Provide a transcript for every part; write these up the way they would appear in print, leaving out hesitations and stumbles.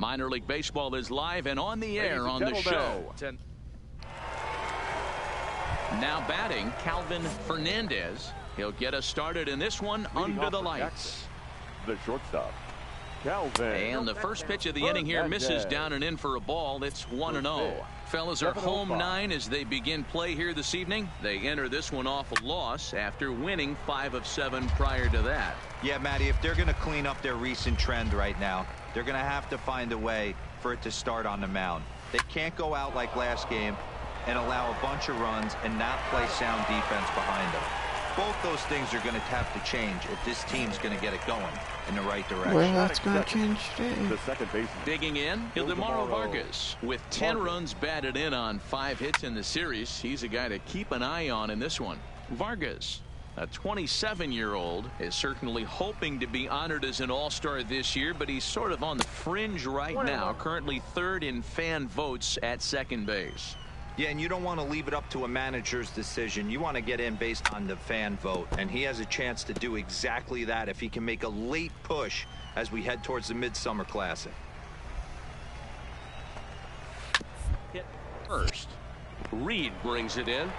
Minor League Baseball is live and on the air on the show. Now batting, Calvin Fernandez. He'll get us started in this one under the lights. The shortstop, Calvin. And the first pitch of the inning here misses down and in for a ball. It's 1-0. Fellas are home 9 as they begin play here this evening. They enter this one off a loss after winning 5 of 7 prior to that. Yeah, Matty, if they're going to clean up their recent trend right now, they're going to have to find a way for it to start on the mound. They can't go out like last game and allow a bunch of runs and not play sound defense behind them. Both those things are going to have to change if this team's going to get it going in the right direction. Well, that's going to change today. The second baseman. Digging in, Ildemaro Vargas with 10 runs batted in on 5 hits in the series. He's a guy to keep an eye on in this one. Vargas, a 27-year-old, is certainly hoping to be honored as an all-star this year, but he's sort of on the fringe right now, currently 3rd in fan votes at second base. Yeah, and you don't want to leave it up to a manager's decision. You want to get in based on the fan vote, and he has a chance to do exactly that if he can make a late push as we head towards the Midsummer Classic. Hit first. Reed brings it in,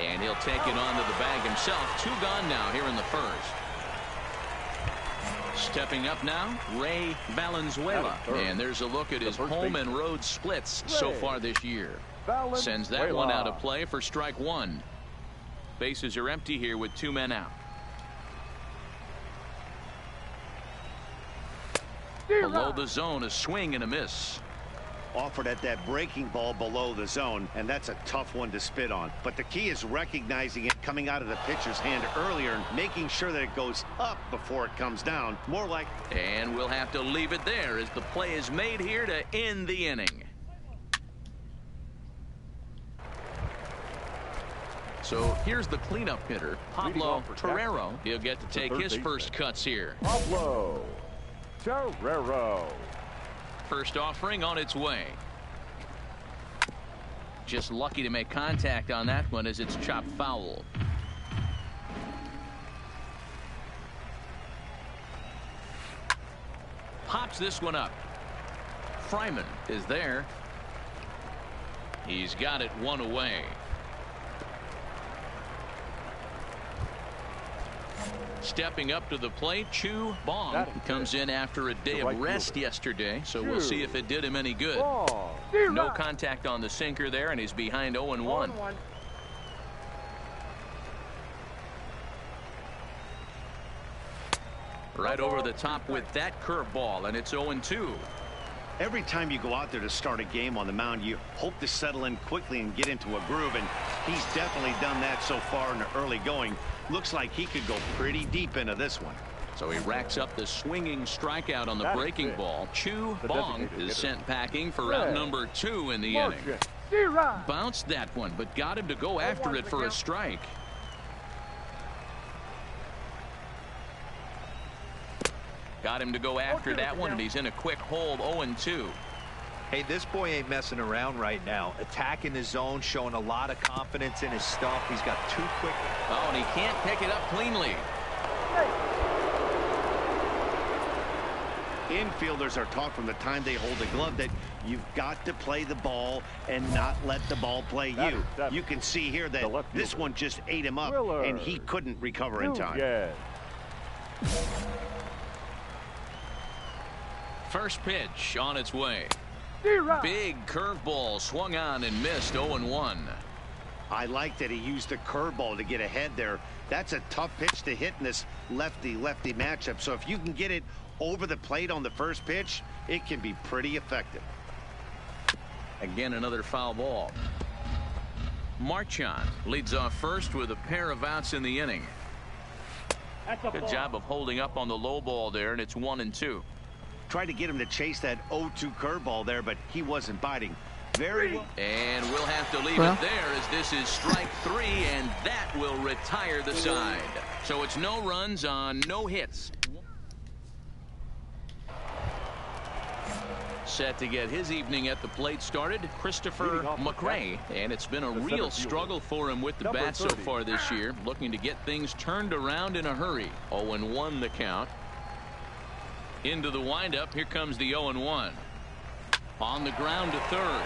and he'll take it onto the bag himself. 2 gone now here in the first. Stepping up now, Ray Valenzuela, and there's a look at his home and road splits so far this year. Sends that one out of play for strike 1. Bases are empty here with 2 men out. Below the zone, a swing and a miss. Offered at that breaking ball below the zone, and that's a tough one to spit on. But the key is recognizing it coming out of the pitcher's hand earlier and making sure that it goes up before it comes down. More like. And we'll have to leave it there as the play is made here to end the inning. So here's the cleanup hitter, Pablo Torrero. He'll get to take his first cuts here. Pablo Torrero. First offering on its way. Just lucky to make contact on that one as it's chopped foul. Pops this one up. Fryman is there. He's got it 1 away. Stepping up to the plate, Chu Bong comes in after a day of rest yesterday, so we'll see if it did him any good. No contact on the sinker there, and he's behind 0-1. Right over the top with that curveball, and it's 0-2. Every time you go out there to start a game on the mound, you hope to settle in quickly and get into a groove, and he's definitely done that so far in the early going. Looks like he could go pretty deep into this one. So he racks up the swinging strikeout on the breaking ball. Chu Bong is sent packing for out number 2 in the inning. Bounced that one, but got him to go after it for a strike. Got him to go after that one, and he's in a quick hold. 0-2. Hey, this boy ain't messing around right now. Attacking the zone, showing a lot of confidence in his stuff. He's got 2 quick. Oh, and he can't pick it up cleanly. Infielders are taught from the time they hold the glove that you've got to play the ball and not let the ball play you. You can see here that this one just ate him up, and he couldn't recover in time. First pitch on its way. Big curveball swung on and missed. 0-1. I like that he used the curveball to get ahead there. That's a tough pitch to hit in this lefty-lefty matchup. So if you can get it over the plate on the first pitch, it can be pretty effective. Again, another foul ball. Marchand leads off first with a pair of outs in the inning. Good job of holding up on the low ball there, and it's 1-2. Tried to get him to chase that 0-2 curveball there, but he wasn't biting. Very well. And we'll have to leave it there as this is strike 3, and that will retire the side. So it's no runs on no hits. Set to get his evening at the plate started, Christopher McRae, and it's been a real struggle for him with the bat so far this year, looking to get things turned around in a hurry. 0-1 the count. Into the windup, here comes the 0-1. On the ground to third.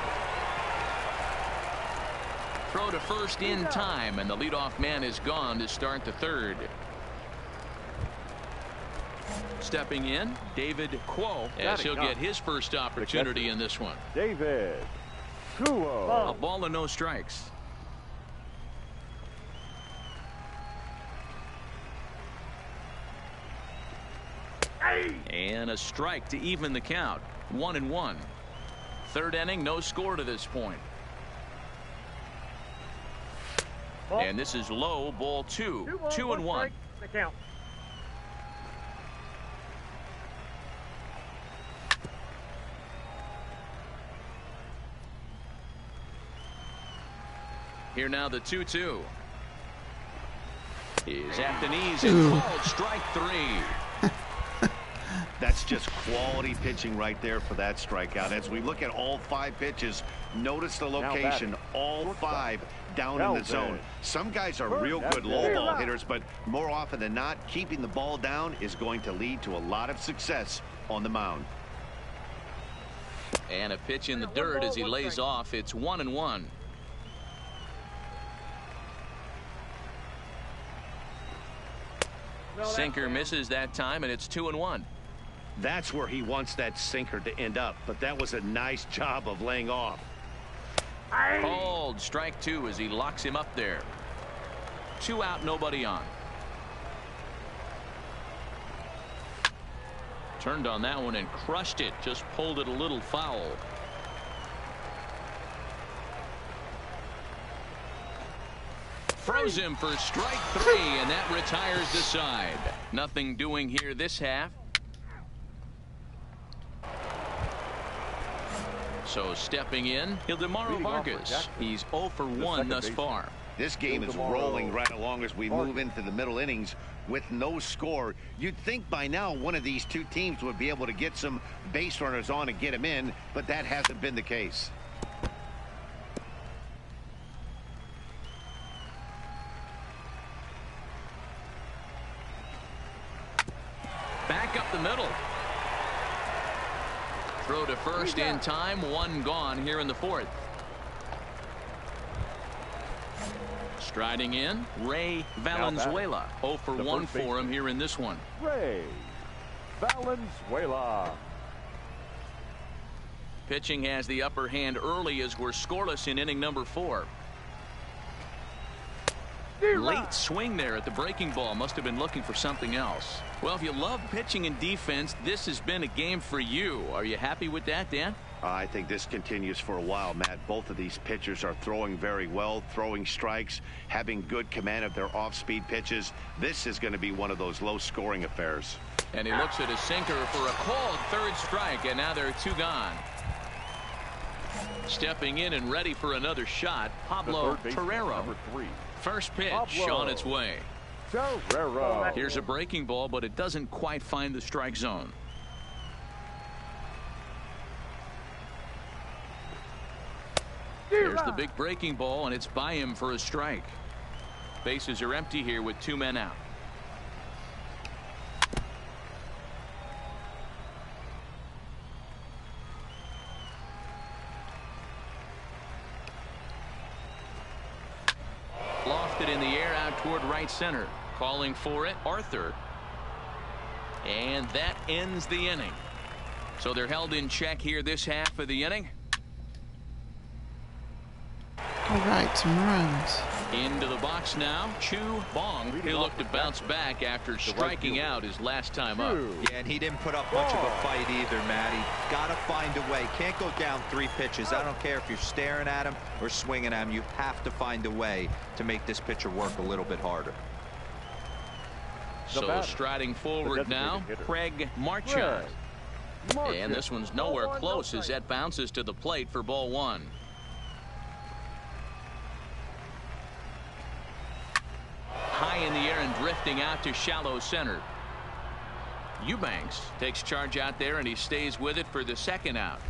Throw to first in time, and the leadoff man is gone to start the third. Stepping in, David Quo, as he'll get his first opportunity in this one. David Quo. A ball and no strikes. And a strike to even the count. 1-1. Third inning, no score to this point. And this is low, ball 2. 2-1. The count. Here now the 2-2. Is at the knees and called strike 3. That's just quality pitching right there for that strikeout. As we look at all 5 pitches, notice the location. All 5 down in the zone. Some guys are real good low ball hitters, but more often than not, keeping the ball down is going to lead to a lot of success on the mound. And a pitch in the dirt as he lays off. It's 1-1. Sinker misses that time, and it's 2-1. That's where he wants that sinker to end up, but that was a nice job of laying off. Called strike 2 as he locks him up there. 2 out, nobody on. Turned on that one and crushed it. Just pulled it a little foul. Throws him for strike 3, and that retires the side. Nothing doing here this half. So stepping in, Ildemaro Vargas. He's 0 for 1 thus far. This game is rolling right along as we move into the middle innings with no score. You'd think by now one of these two teams would be able to get some base runners on and get them in, but that hasn't been the case. Back up the middle. Throw to first in time. 1 gone here in the 4th. Striding in, Ray Valenzuela. 0 for 1 for him here in this one. Ray Valenzuela. Pitching has the upper hand early as we're scoreless in inning number 4. Late swing there at the breaking ball. Must have been looking for something else. Well, if you love pitching and defense, this has been a game for you. Are you happy with that, Dan? I think this continues for a while, Matt. Both of these pitchers are throwing very well, throwing strikes, having good command of their off-speed pitches. This is going to be one of those low-scoring affairs. And he looks at his sinker for a called 3rd strike, and now there are 2 gone. Stepping in and ready for another shot, Pablo Torrero. First pitch on its way. Torrero. Here's a breaking ball, but it doesn't quite find the strike zone. There's the big breaking ball, and it's by him for a strike. Bases are empty here with 2 men out. Lofted in the air out toward right center. Calling for it, Arthur. And that ends the inning. So they're held in check here this half of the inning. All right, some runs. Into the box now, Chu Bong. He'll look to bounce back after striking out his last time up. Yeah, and he didn't put up much of a fight either, Matty. Got to find a way. Can't go down 3 pitches. I don't care if you're staring at him or swinging at him. You have to find a way to make this pitcher work a little bit harder. So striding forward now, Craig Marchand. And this one's nowhere close as that bounces to the plate for ball 1. High in the air and drifting out to shallow center. Eubanks takes charge out there, and he stays with it for the 2nd out.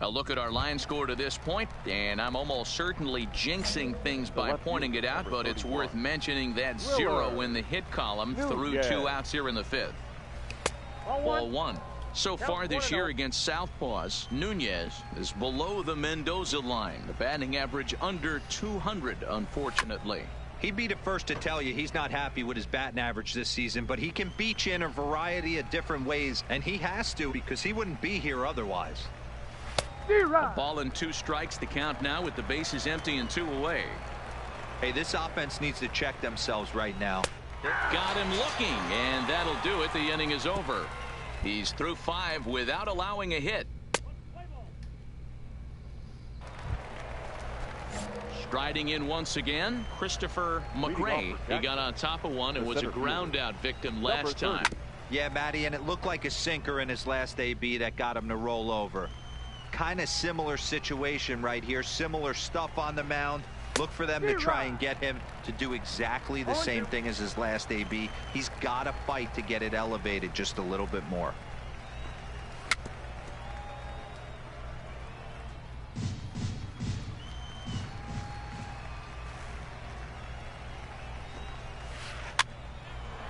A look at our line score to this point, and I'm almost certainly jinxing things by pointing it out, but it's worth mentioning that 0 in the hit column through 2 outs here in the 5th. Ball one. So far this year against Southpaws, Nunez is below the Mendoza line. The batting average under 200, unfortunately. He'd be the first to tell you he's not happy with his batting average this season, but he can beat you in a variety of different ways, and he has to because he wouldn't be here otherwise. A ball and 2 strikes, the count now with the bases empty and 2 away. Hey, this offense needs to check themselves right now. Got him looking, and that'll do it. The inning is over. He's through 5 without allowing a hit. Striding in once again, Christopher McRae. He got on top of one and was a ground out victim last time. Yeah, Matty, and it looked like a sinker in his last AB that got him to roll over. Kind of similar situation right here. Similar stuff on the mound. Look for them to try and get him to do exactly the same thing as his last AB. He's got to fight to get it elevated just a little bit more.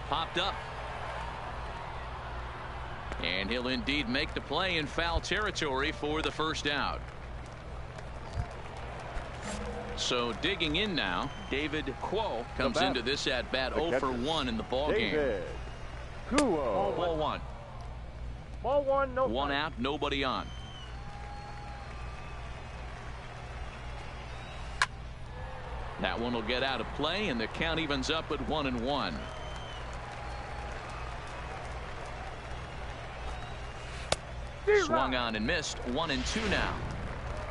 Popped up. And he'll indeed make the play in foul territory for the first out. So digging in now, David Quo comes into this at bat 0 for 1 in the ball game. Quo. Ball one. Ball one, no. One out, nobody on. That one will get out of play, and the count evens up at 1-1. Swung on and missed. 1-2 now.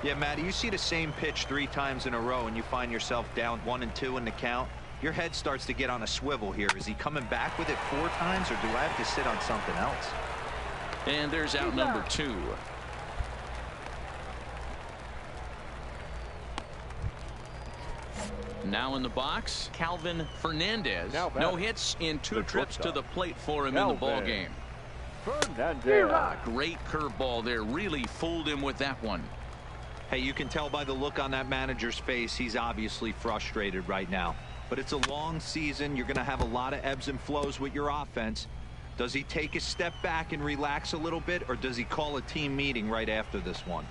Yeah, Matty, you see the same pitch 3 times in a row and you find yourself down 1-2 in the count. Your head starts to get on a swivel here. Is he coming back with it 4 times, or do I have to sit on something else? And there's out number 2. Now in the box, Calvin Fernandez. No hits in 2 trips to the plate for him in the ball game. Great curveball there. Really fooled him with that one. Hey, you can tell by the look on that manager's face, he's obviously frustrated right now. But it's a long season. You're going to have a lot of ebbs and flows with your offense. Does he take a step back and relax a little bit, or does he call a team meeting right after this one?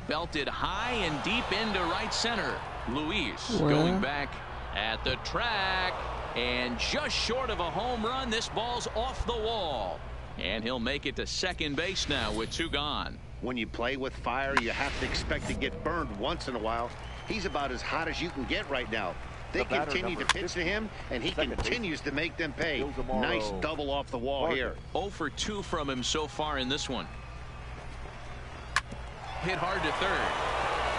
Belted high and deep into right center. Luis going back at the track, and just short of a home run. This ball's off the wall, and he'll make it to second base now with 2 gone. When you play with fire, you have to expect to get burned once in a while. He's about as hot as you can get right now. They continue to pitch to him, and he continues to make them pay. Nice double off the wall here. 0 for 2 from him so far in this one. Hit hard to third.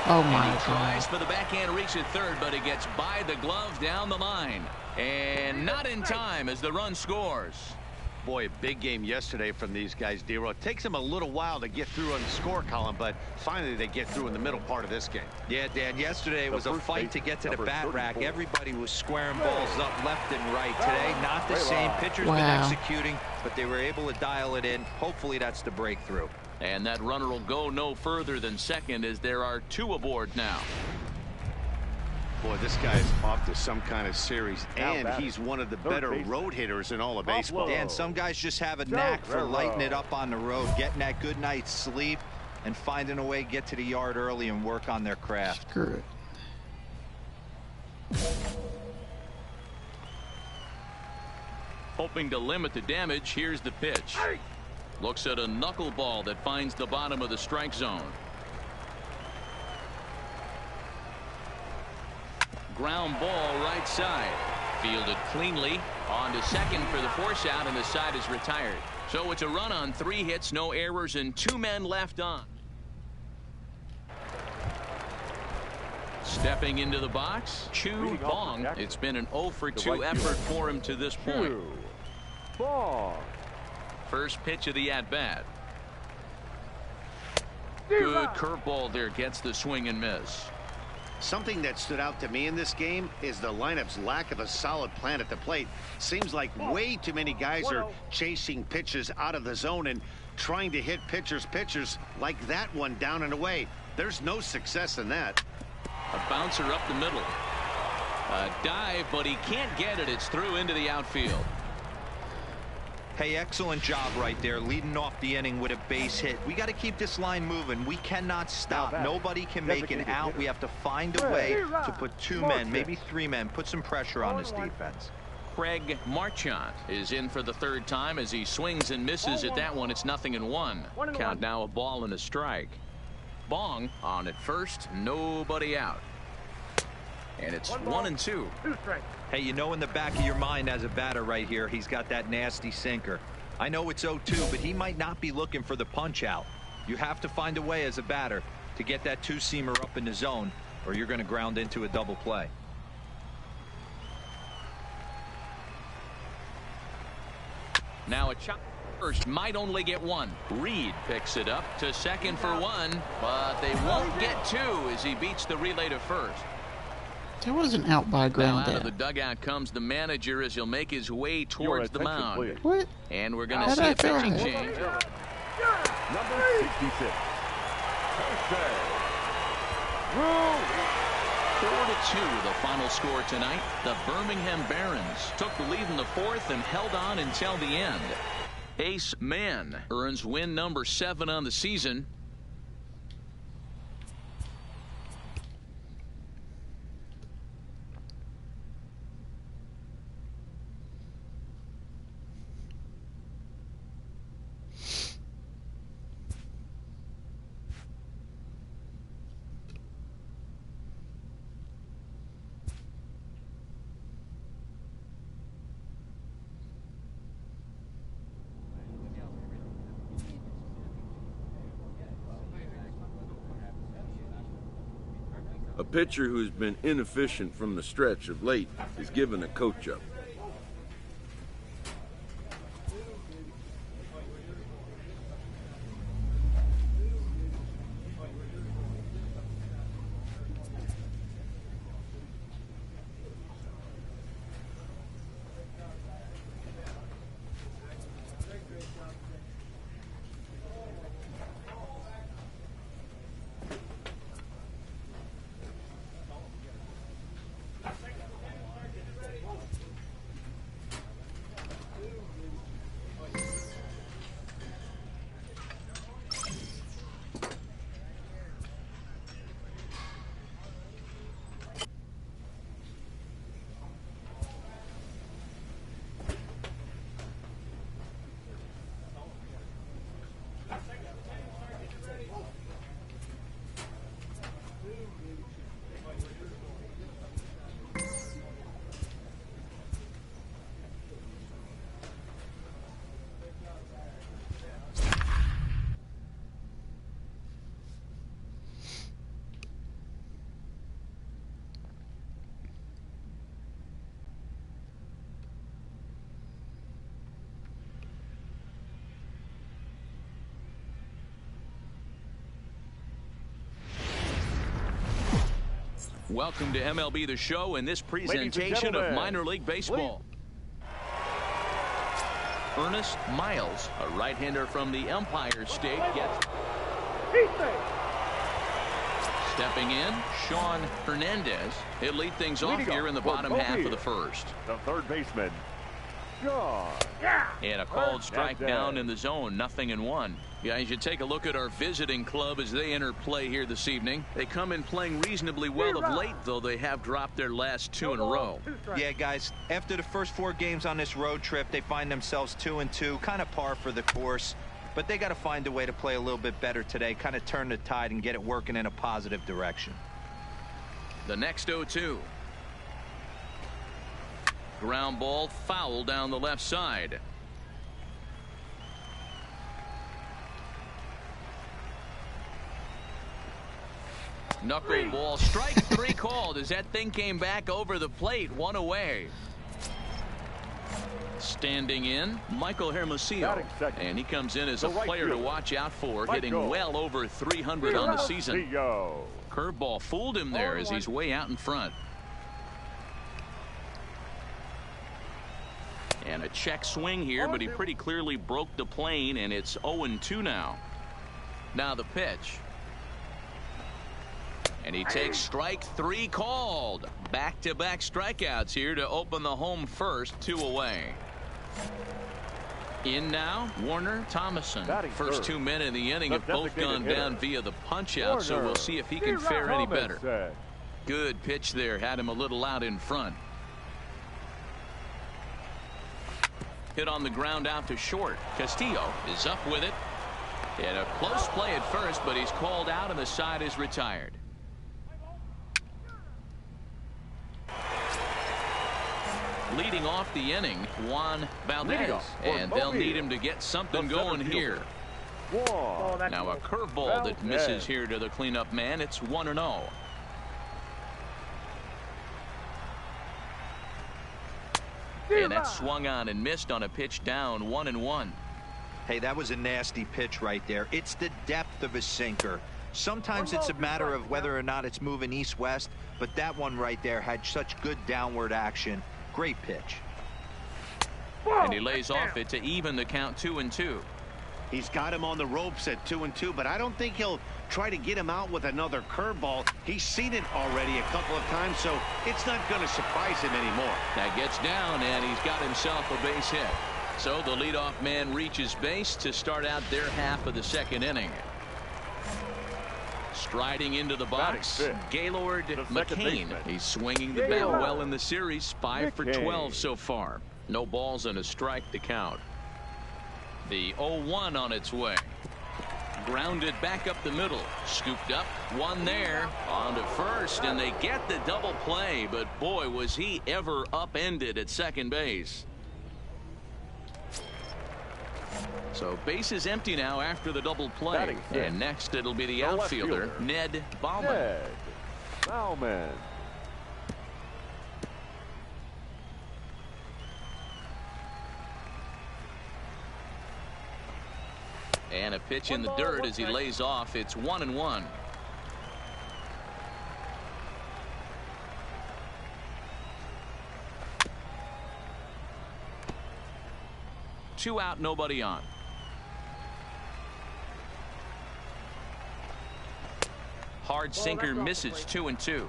Oh my and he tries God. for the backhand reach at third, but he gets by the glove down the line. And not in time as the run scores. Boy, a big game yesterday from these guys, D-Row. It takes them a little while to get through on the score column, but finally they get through in the middle part of this game. Yeah, Dan, yesterday it was a fight to get to the bat rack. Everybody was squaring balls up left and right. Today, not the same. Pitcher's been executing, but they were able to dial it in. Hopefully that's the breakthrough. And that runner will go no further than second as there are 2 aboard now. Boy, this guy's off to some kind of series, and he's one of the better road hitters in all of baseball. Dan, some guys just have a knack for lighting it up on the road, getting that good night's sleep, and finding a way to get to the yard early and work on their craft. Screw it. Hoping to limit the damage, here's the pitch. Looks at a knuckleball that finds the bottom of the strike zone. Ground ball right side. Fielded cleanly. On to second for the force out, and the side is retired. So it's a run on 3 hits, no errors, and 2 men left on. Stepping into the box, Chu Bong. It's been an 0 for 2 effort for him to this point. First pitch of the at-bat. Good curveball there, gets the swing and miss. Something that stood out to me in this game is the lineup's lack of a solid plan at the plate. Seems like way too many guys are chasing pitches out of the zone and trying to hit pitchers like that one down and away. There's no success in that. A bouncer up the middle. A dive, but he can't get it. It's through into the outfield. Hey, excellent job right there, leading off the inning with a base hit. We got to keep this line moving. We cannot stop. Nobody can make an out. We have to find a way to put 2 men, maybe 3 men, put some pressure on this defense. Craig Marchant is in for the 3rd time as he swings and misses at that one. It's 0-1. Count now, a ball and a strike. Bong on at first, nobody out. And it's 1-2. Hey, you know in the back of your mind as a batter right here, he's got that nasty sinker. I know it's 0-2, but he might not be looking for the punch out. You have to find a way as a batter to get that 2-seamer up in the zone, or you're going to ground into a double play. Now a chop first, might only get 1. Reed picks it up to second for 1, but they won't get 2 as he beats the relay to first. There was an out by ground now out there. of the dugout comes the manager as he'll make his way towards the mound. Please. What? And we're going to see a pitching change. Number 66. 4-2 the final score tonight. The Birmingham Barons took the lead in the 4th and held on until the end. Ace Man earns win number 7 on the season. A pitcher who's been inefficient from the stretch of late is given a coach up. Welcome to MLB The Show and this presentation of minor league baseball. Ernest Miles, a right-hander from the Empire State, gets... Stepping in, Sean Hernandez. He'll lead things off here in the bottom half of the 1st. The 3rd baseman, John. And a called strike down in the zone, 0-1. Guys, you take a look at our visiting club as they enter play here this evening. They come in playing reasonably well of late, though they have dropped their last 2 in a row. Yeah, guys, after the first 4 games on this road trip, they find themselves 2-2, kind of par for the course. But they got to find a way to play a little bit better today, kind of turn the tide and get it working in a positive direction. The next 0-2. Ground ball foul down the left side. Knuckleball, strike 3 called as that thing came back over the plate, 1 away. Standing in, Michael Hermosillo, and he comes in as a player to watch out for, hitting well over 300 on the season. Curveball fooled him there as he's way out in front. And a check swing here, but he pretty clearly broke the plane, and it's 0-2 now. Now the pitch. And he takes strike 3 called. Back-to-back strikeouts here to open the home first, 2 away. In now, Warner Thomason. Batting First third. 2 men in the inning The have both gone designated down hitter. via the punch-out, so we'll see if he can fare any better. Thomason. Good pitch there, had him a little out in front. Hit on the ground out to short. Castillo is up with it. And a close play at first, but he's called out and the side is retired. Leading off the inning, Juan Valdez, and they'll need him to get something going here. Now a curveball that misses here to the cleanup man. It's 1-0. And that swung on and missed on a pitch down, 1-1. Hey, that was a nasty pitch right there. It's the depth of a sinker. Sometimes it's a matter of whether or not it's moving east-west, but that one right there had such good downward action. Great pitch. And he lays off it to even the count 2-2. He's got him on the ropes at 2-2, but I don't think he'll try to get him out with another curveball. He's seen it already a couple of times, so it's not going to surprise him anymore. That gets down, and he's got himself a base hit. So the leadoff man reaches base to start out their half of the second inning. Striding into the box, Gaylord McCain. He's swinging the bat well in the series, 5 for 12 so far. No balls and a strike to count. The 0-1 on its way. Grounded back up the middle. Scooped up, one there. On to first, and they get the double play. But boy, was he ever upended at second base. So base is empty now after the double play. And next it'll be the outfielder, Ned Bauman. And a pitch in the dirt as he lays off. It's 1-1. Two out, nobody on. Hard sinker misses, 2-2.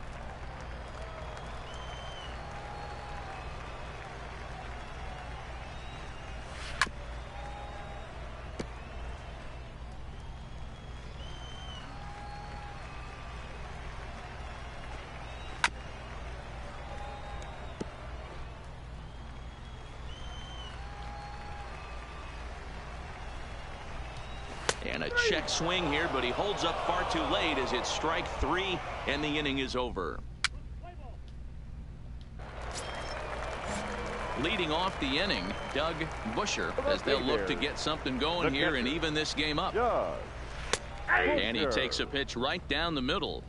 And a check swing here, but he holds up far too late as it's strike 3 and the inning is over. Leading off the inning, Doug Busher, as they'll look to get something going here and even this game up. And he takes a pitch right down the middle.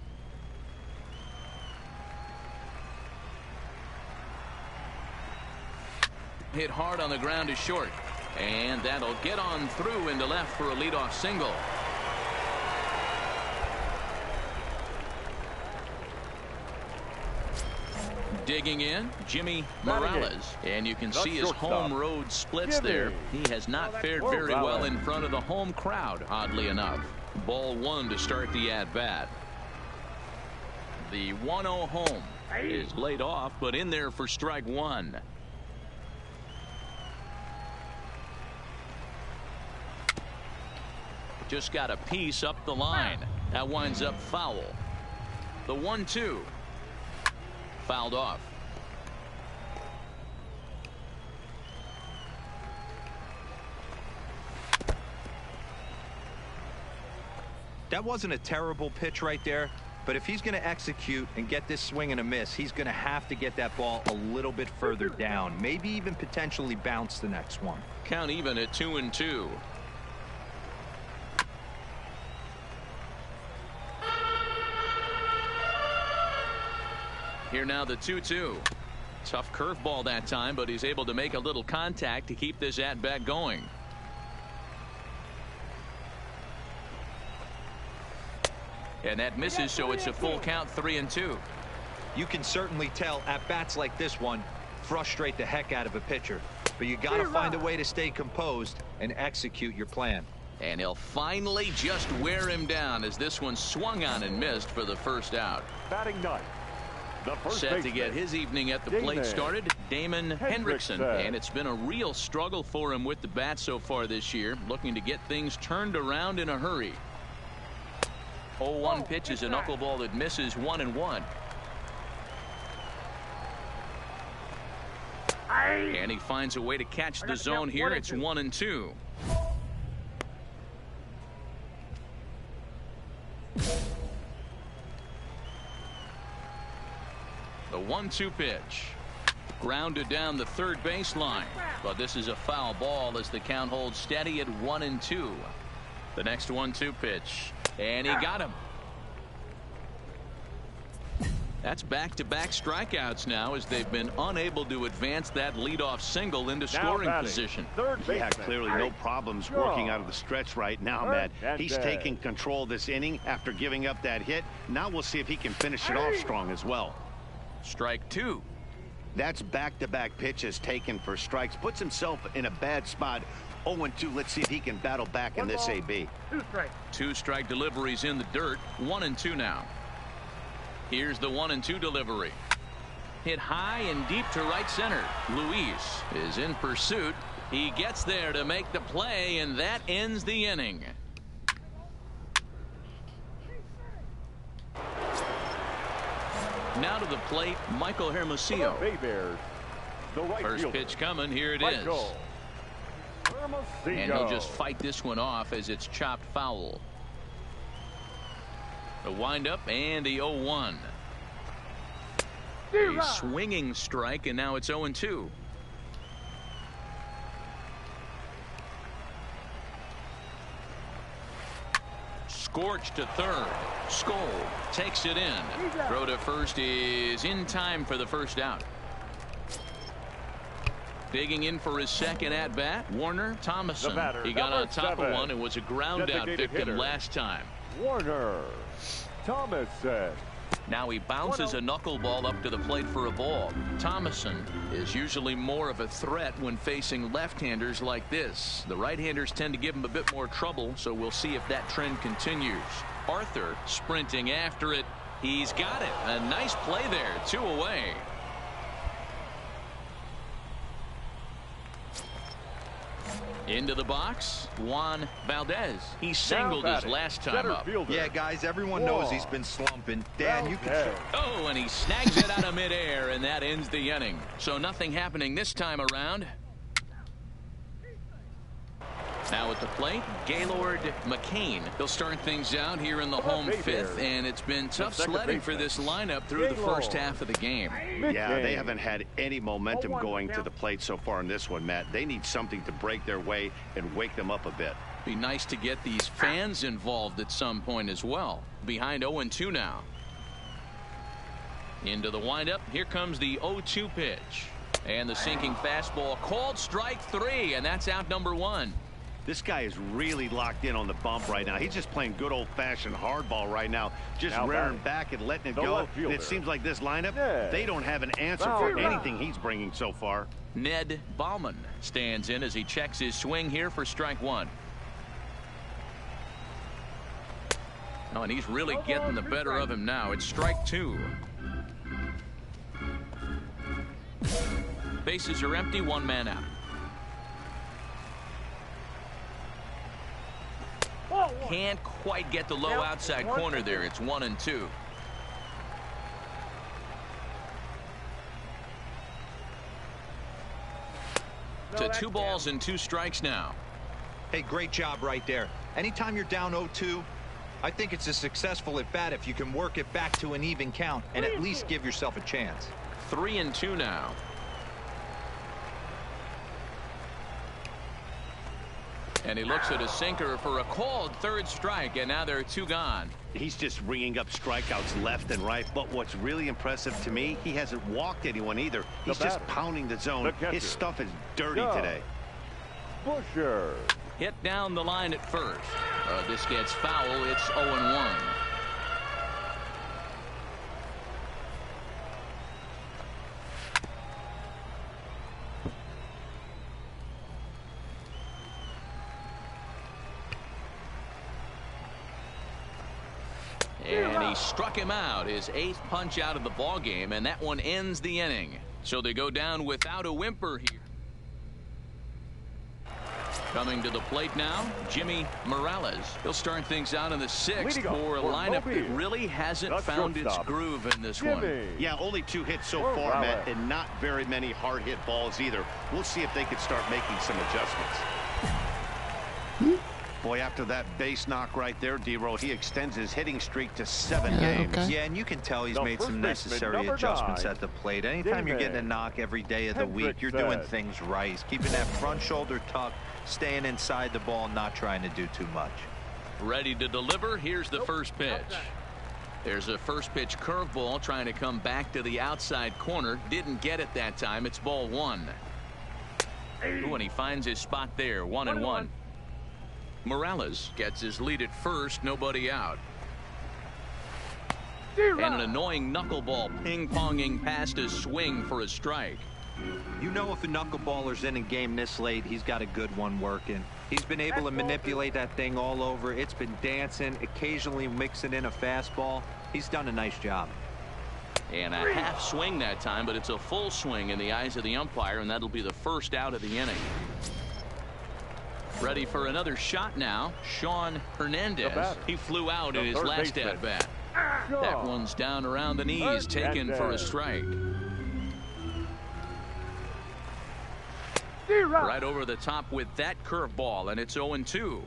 Hit hard on the ground is short. And that'll get on through into left for a leadoff single. Digging in, Jimmy Morales. And you can see his home road splits there. He has not fared very well in front of the home crowd, oddly enough. Ball 1 to start the at-bat. The 1-0 home is laid off, but in there for strike 1. Just got a piece up the line. That winds up foul. The 1-2 fouled off. That wasn't a terrible pitch right there, but if he's going to execute and get this swing and a miss, he's going to have to get that ball a little bit further down, maybe even potentially bounce the next one. Count even at 2-2. Here now the 2-2. Tough curveball that time, but he's able to make a little contact to keep this at-bat going. And that misses, so it's a full count, 3-2. You can certainly tell at-bats like this one frustrate the heck out of a pitcher, but you got to find a way to stay composed and execute your plan. And he'll finally just wear him down as this one swung on and missed for the first out. Batting ninth, The first Set to baseman, get his evening at the plate started, Damon Hendrickson. And it's been a real struggle for him with the bat so far this year, looking to get things turned around in a hurry. 0-1 pitch is a knuckleball that misses 1-1. And he finds a way to catch the zone here. It's 1-2. The 1-2 pitch. Grounded down the third baseline. But this is a foul ball as the count holds steady at 1-2. The next 1-2 pitch. And he got him. That's back-to-back strikeouts now as they've been unable to advance that leadoff single into scoring position. Yeah, clearly no problems working out of the stretch right now, Matt. He's taking control this inning after giving up that hit. Now we'll see if he can finish it off strong as well. Strike two. That's back-to-back pitches taken for strikes. Puts himself in a bad spot. 0-2. Let's see if he can battle back in this AB. Two strike deliveries in the dirt. 1-2 now. Here's the 1-2 delivery. Hit high and deep to right center. Luis is in pursuit. He gets there to make the play, and that ends the inning. Now to the plate, Michael Hermosillo. First pitch coming. Here it is. And he'll just fight this one off as it's chopped foul. The windup and the 0-1. A swinging strike, and now it's 0-2. Scorch to third. Skoll takes it in. Throw to first is in time for the first out. Digging in for his second at bat, Warner Thomason. He got on top of one and was a ground out victim last time. Warner Thomason. Now he bounces a knuckleball up to the plate for a ball. Thomason is usually more of a threat when facing left-handers like this. The right-handers tend to give him a bit more trouble, so we'll see if that trend continues. Arthur sprinting after it. He's got it. A nice play there. 2 away. Into the box, Juan Valdez. He singled his last time up. Yeah, guys, everyone knows he's been slumping. Dan, you can. Oh, and he snags it out of midair, and that ends the inning. So nothing happening this time around. Now at the plate, Gaylord McCain. He'll start things out here in the home fifth, and it's been tough sledding for this lineup through the first half of the game. Yeah, they haven't had any momentum going to the plate so far in this one, Matt. They need something to break their way and wake them up a bit. Be nice to get these fans involved at some point as well. Behind 0-2 now. Into the windup. Here comes the 0-2 pitch. And the sinking fastball called strike 3, and that's out number 1. This guy is really locked in on the bump right now. He's just playing good old-fashioned hardball right now, just rearing back and letting it go. And it seems like this lineup, they don't have an answer for anything he's bringing so far. Ned Bauman stands in as he checks his swing here for strike 1. Oh, and he's really getting the better of him now. It's strike 2. Bases are empty, 1 man out. Can't quite get the low outside corner there. It's 1-2. To 2 balls and 2 strikes now. Hey, great job right there. Anytime you're down 0-2, I think it's a successful at bat if you can work it back to an even count and at least give yourself a chance. 3-2 now. And he looks at a sinker for a called third strike, and now there are 2 gone. He's just ringing up strikeouts left and right, but what's really impressive to me, he hasn't walked anyone either. He's just pounding the zone. His stuff is dirty today. Busher. Hit down the line at first. This gets foul. It's 0-1. And he struck him out, his 8th punch out of the ball game, and that one ends the inning. So they go down without a whimper here. Coming to the plate now, Jimmy Morales. He'll start things out in the 6th for a lineup that really hasn't found its groove in this one. Yeah, only 2 hits so far, Matt, and not very many hard hit balls either. We'll see if they can start making some adjustments. Boy, after that base knock right there, D-Roll, he extends his hitting streak to 7 games. Okay. Yeah, and you can tell he's made some necessary adjustments at the plate. Anytime you're getting a knock every day of the week, you're doing things right. He's keeping that front shoulder tucked, staying inside the ball, not trying to do too much. Ready to deliver. Here's the first pitch. There's a first pitch curveball trying to come back to the outside corner. Didn't get it that time. It's ball 1. Ooh, and he finds his spot there, 1-1. Morales gets his lead at first, nobody out. And an annoying knuckleball ping-ponging past his swing for a strike. You know, if a knuckleballer's in a game this late, he's got a good one working. He's been able to manipulate that thing all over. It's been dancing, occasionally mixing in a fastball. He's done a nice job. And a half swing that time, but it's a full swing in the eyes of the umpire, and that'll be the first out of the inning. Ready for another shot now, Sean Hernandez. He flew out in his last at-bat. That one's down around the knees, taken for a strike. Right over the top with that curveball, and it's 0-2.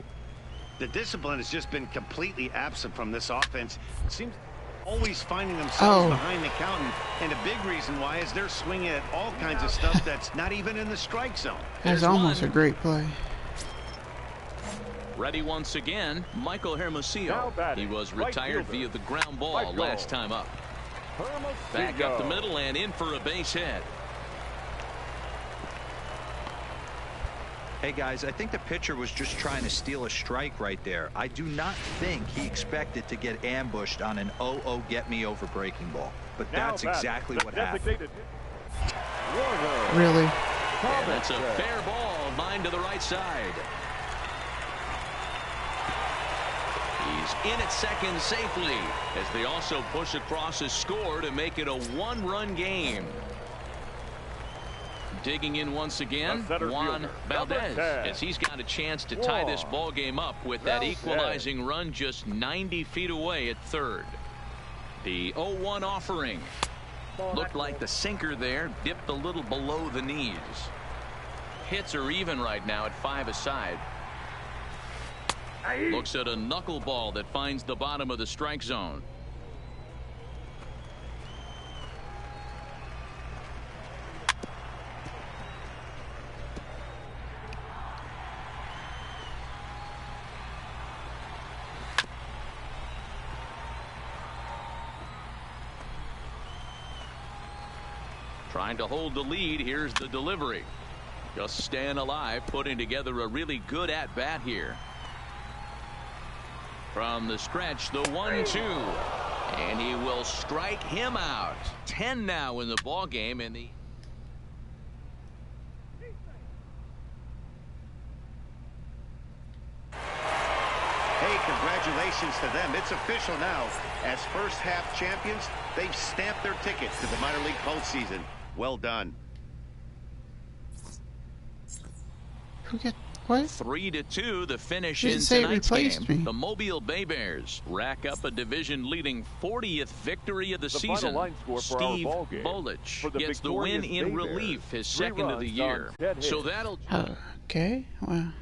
The discipline has just been completely absent from this offense. It seems always finding themselves behind the count, and a big reason why is they're swinging at all kinds of stuff that's not even in the strike zone. That's almost a great play. Ready once again, Michael Hermosillo. He was retired via the ground ball last time up. Back up the middle and in for a base hit. Hey guys, I think the pitcher was just trying to steal a strike right there. I do not think he expected to get ambushed on an 0-0 get me over breaking ball, but that's exactly what happened. Really? And that's a fair ball, line to the right side. He's in at second safely as they also push across a score to make it a 1-run game. Digging in once again, Juan Valdez, as he's got a chance to tie this ball game up with that equalizing run just 90 feet away at third. The 0-1 offering. Looked like the sinker there dipped a little below the knees. Hits are even right now at 5 aside. Looks at a knuckleball that finds the bottom of the strike zone. Trying to hold the lead. Here's the delivery. Just staying alive, putting together a really good at-bat here. From the stretch, the 1-2. And he will strike him out. 10 now in the ball game. In the Hey, congratulations to them. It's official now. As first half champions, they've stamped their ticket to the minor league postseason. Well done. Who get what? 3-2, the finish Didn't in say it tonight's replaced game. me. The Mobile Bay Bears rack up a division-leading 40th victory of the season. Steve Bolich gets the win in relief, his second of the year. So that'll... Okay, well,